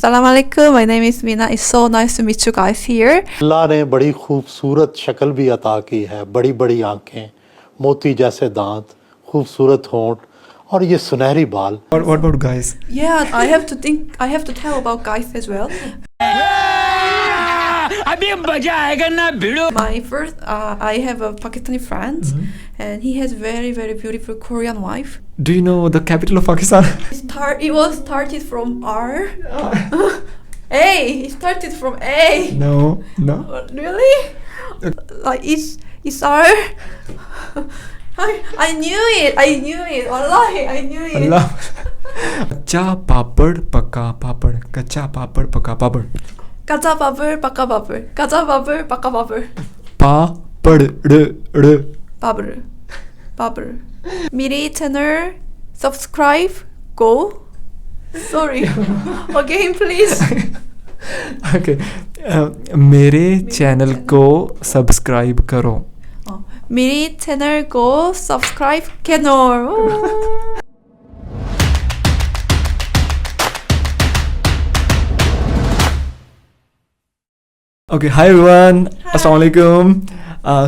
Assalamualaikum, my name is Mina. It's so nice to meet you guys here. अल्लाह ने बड़ी खूबसूरत शक्ल भी अता की है, बड़ी बड़ी आंखें, मोती जैसे दांत, खूबसूरत होंठ और ये सुनहरी बाल. What about guys? Yeah, I have to tell about guys as well. अभी मजा आएगा ना भिड़ो. My first, I have a Pakistani friend, and he has very beautiful Korean wife. Do you know the capital of Pakistan? It was started from R. A. It started from A. No. Really? Like it's R. I knew it. Wallahi, I knew it. Allah. Kacha papad pakka papad. Kacha papad pakka papad. Kacha babur, paka babur. Kacha babur, paka babur. Papad Babur. मेरे channel subscribe go. Sorry. Again please. Okay. मेरे channel को subscribe करो. मेरे channel को subscribe करो. Okay, hi everyone. Assalamualaikum.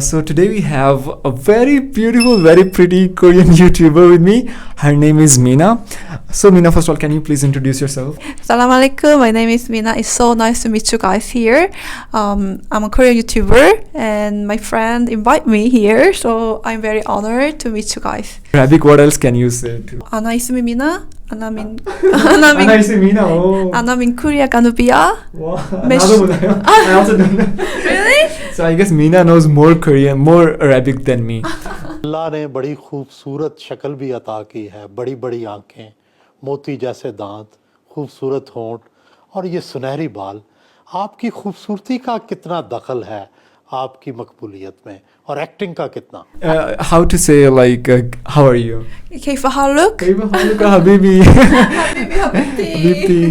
So today we have a very beautiful, very pretty Korean YouTuber with me. Her name is Mina. So Mina, first of all, can you please introduce yourself? Assalamualaikum, my name is Mina. It's so nice to meet you guys here. I'm a Korean YouTuber and my friend invited me here, so I'm very honored to meet you guys. Arabic, what else can you say? Ana ismi Mina. Ana min Mina. Oh. Ana min Korea Ganubia. Wow. I also don't know. Really? So I guess Mina knows more Korean, more Arabic than me. अल्लाह ने बड़ी खूबसूरत शक्ल भी अता की है, बड़ी बड़ी आंखें, मोती जैसे दांत, खूबसूरत होंठ और ये सुनहरी बाल. आपकी खूबसूरती का कितना दखल है आपकी मकबूलियत में और एक्टिंग का कितना? How to say like how are you? كيف حالك? حبيبي. حبيبي.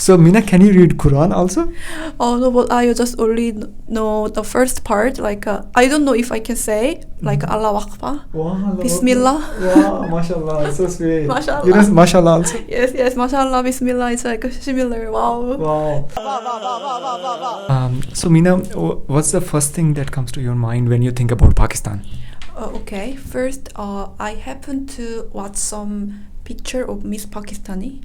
So Mina, can you read Quran also? Oh no, but I just only know the first part. Like I don't know if I can say like Allah Akbar, Wow, Bismillah. Wow, mashallah, so sweet. Mashallah. You know mashallah also? Yes, mashallah, Bismillah. It's like similar. Wow. Wow. So Mina, what's the first thing that comes to your mind when you think about Pakistan? Okay, first I happened to watch some picture of Miss Pakistani.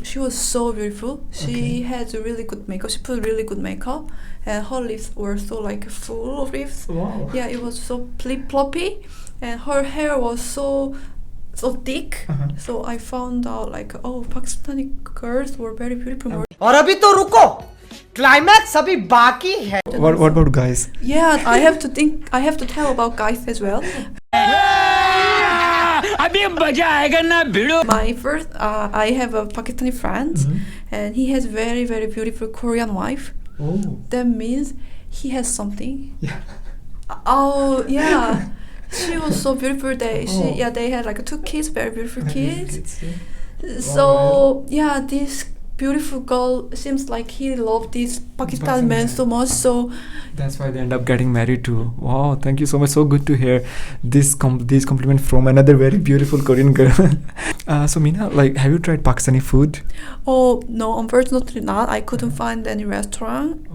She was so beautiful. She had really good makeup. She put really good makeup, and her lips were so like full of lips. Wow. Yeah, it was so ploppy, and her hair was so thick. So I found out like, oh, Pakistani girls were very beautiful. और अभी तो रुको, climax अभी बाकी है. What about guys? Yeah, I have to tell about guys as well. अभी मजा आएगा ना भिड़ो. My first, I have a Pakistani friend, and he has very beautiful Korean wife. Oh. That means he has something. Yeah. Oh yeah, she was so beautiful. They had like 2 kids, very beautiful kids. So yeah, this beautiful girl seems like he loved this Pakistan man so much. So that's why they end up getting married too. Wow, thank you so much. So good to hear these compliments from another very beautiful Korean girl. So Mina, like, have you tried Pakistani food? oh no, unfortunately not. I couldn't find any restaurant.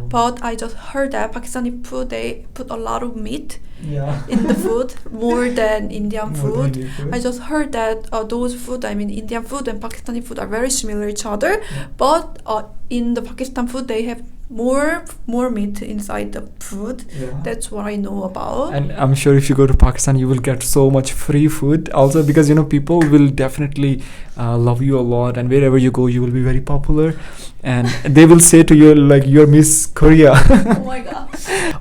But I just heard that Pakistani food, they put a lot of meat in the food, more than Indian food. I just heard that those food, I mean Indian food and Pakistani food are very similar each other, but in the Pakistan food they have more meat inside the food. That's what I know about. And I'm sure if you go to Pakistan you will get so much free food also, because you know people will definitely love you a lot, and wherever you go you will be very popular, and they will say to you like you're Miss Korea. Oh my god.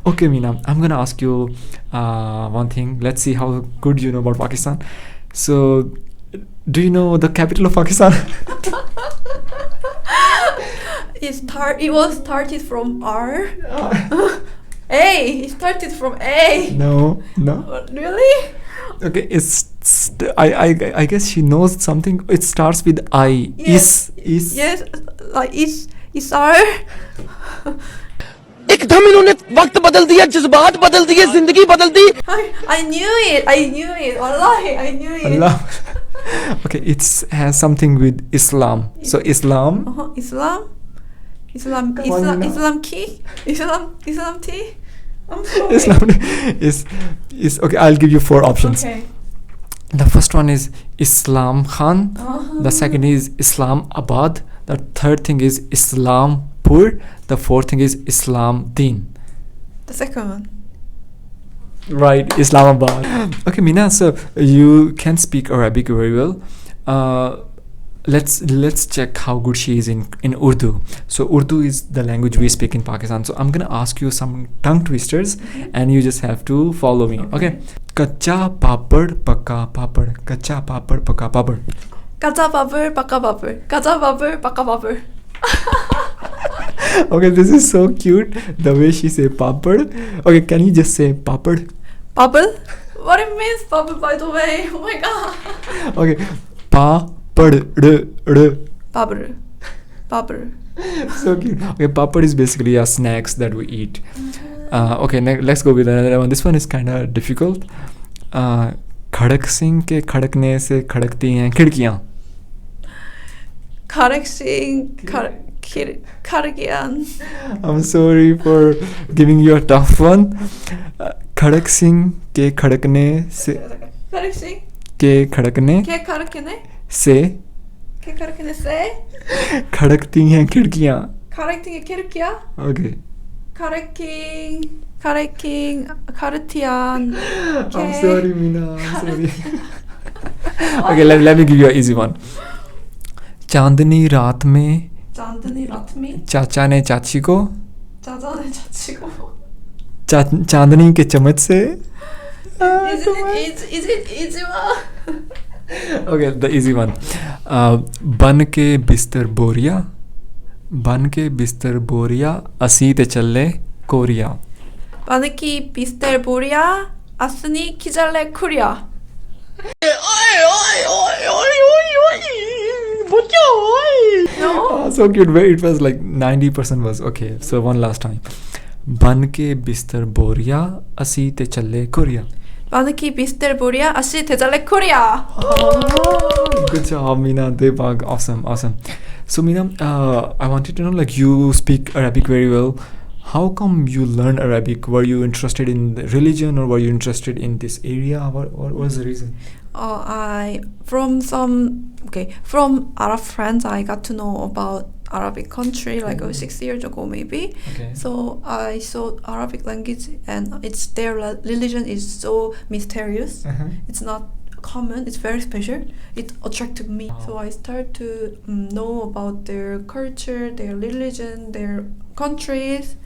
Okay Mina, I'm gonna ask you one thing. Let's see how good you know about Pakistan. So do you know the capital of Pakistan? It was started from R. A. It started from A. No. Really? Okay, I guess she knows something. It starts with I. Yes. Is. Yes, like it's R. एकदम इन्होंने वक्त बदल दिया, जज्बात बदल दिए, जिंदगी बदल दी. I knew it. Wallahi, I knew it. Allah. Okay, it has something with Islam. So Islam. Islam tea. I'm sorry. Islam is okay. I'll give you 4 options. Okay. The first one is Islam Khan. The second is Islamabad. The third thing is Islampur. The fourth thing is Islam Deen. The second one. Right, Islamabad. Okay, Mina, so you can speak Arabic very well. Let's check how good she is in Urdu. So Urdu is the language we speak in Pakistan. So I'm gonna ask you some tongue twisters, and you just have to follow me. Okay. Kacha papad pakka papad. Kacha papad pakka papad. Kacha papad, pakka papad. Kacha papad, pakka papad. Okay, this is so cute. The way she say papad. Okay, can you just say papad? Bubble? What it means bubble, by the way? Oh my god. Okay, papad. Bubble. So cute. Okay, papad is basically a snacks that we eat. Okay, let's go with another one. This one is kind of difficult. खड़क सिंह के खड़कने से खड़कती हैं खिड़कियाँ. Khadek Singh, Khadakian. I'm sorry for giving you a tough one. खड़क सिंह के खड़कने से Khadek Singh. के खड़कने Ke Khadakine? से Ke Khadakine se? खड़कती हैं खिड़कियाँ. Khadaking Kirkia? Okay. Khadaking, Khadatian. I'm sorry, Mina. I'm sorry. Okay, let me give you an easy one. चांदनी रात में चाचा ने चाची को चांदनी के चम्मच से. Is it easy one? Okay, the easy one. बन के बिस्तर बोरिया असी ते चले Korea. Banaki Bister Boria, Asani Kijale Kuria. No? So cute. It was like 90% was okay. So one last time. बन के बिस्तर बोरिया असी ते चले Korea. Banaki Bister Boria, Asi Tejale Kuria. Good job, Mina. Debag. Awesome. So Mina, I wanted to know, like, you speak Arabic very well. How come you learned Arabic? Were you interested in the religion, or were you interested in this area? What was the reason? From Arab friends, I got to know about Arabic country like 6 years ago maybe. Okay. So I saw Arabic language, and their religion is so mysterious. It's not common, it's very special. It attracted me. So I started to know about their culture, their religion, their countries.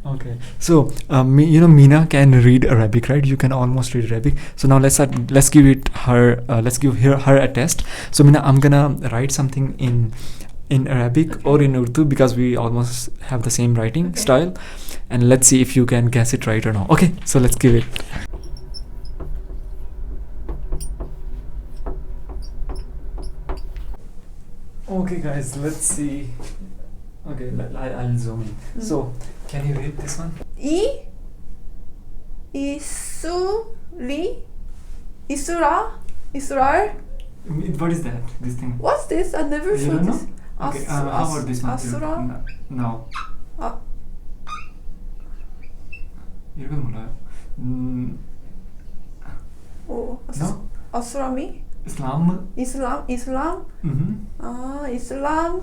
Okay, so Mina can read Arabic, right? You can almost read Arabic. So now let's give her a test. So Mina, I'm gonna write something in Arabic or in Urdu, because we almost have the same writing style, and let's see if you can guess it right or not. Okay, so let's give it. Okay guys, let's see. Okay, I'll zoom in. So, can you read this one? Israr. What is that? This thing? What's this? I never saw this. Know? Okay, how about this one? Asura? No. Oh, No? Asurami? Islam? Islam? Mm-hmm. Islam?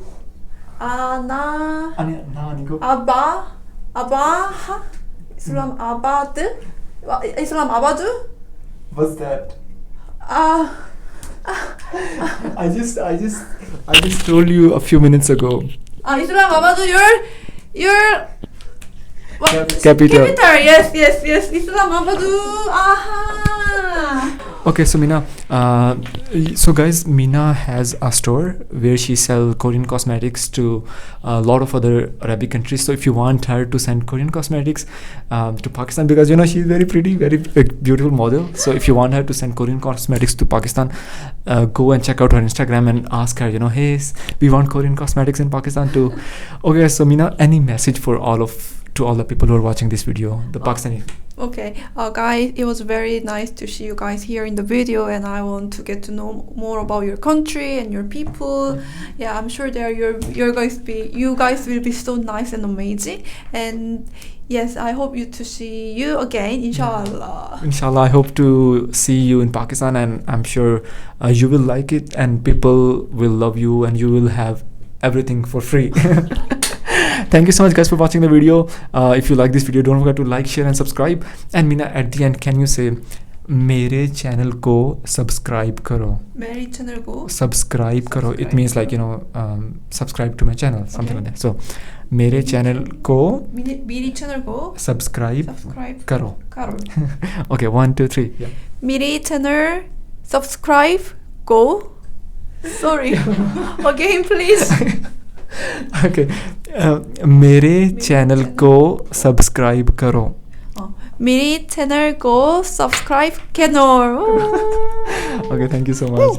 Nico. Abah? Islam Abad? Islam Abadu? What's that? I just told you a few minutes ago. Islam Abadu, you're Capital. Yes. Islam Abadu. Aha. Okay, so Mina, so guys, Mina has a store where she sells Korean cosmetics to a lot of other Arabic countries. So if you want her to send Korean cosmetics to Pakistan, because she's very pretty, very beautiful model. So if you want her to send Korean cosmetics to Pakistan, go and check out her Instagram and ask her, hey, we want Korean cosmetics in Pakistan too. Okay, so Mina, any message for all of to all the people who are watching this video, the Pakistani. Okay, guys, it was very nice to see you guys here in the video, and I want to get to know more about your country and your people. Yeah, I'm sure that you guys will be so nice and amazing. And yes, I hope to see you again, inshallah. Inshallah, I hope to see you in Pakistan, and I'm sure you will like it, and people will love you, and you will have everything for free. Thank you so much, guys, for watching the video. If you like this video, don't forget to like, share and subscribe. And Mina, at the end, can you say मेरे channel को subscribe करो? मेरे channel को subscribe करो. It means like, subscribe to my channel, something like that. So मेरे channel को subscribe करो. Okay, 1 2 3. Yeah. मेरे चैनल सब्सक्राइब को. Sorry. Again, please. Okay. मेरे चैनल को सब्सक्राइब करो. मेरे चैनल को सब्सक्राइब करो. Okay, thank you so much.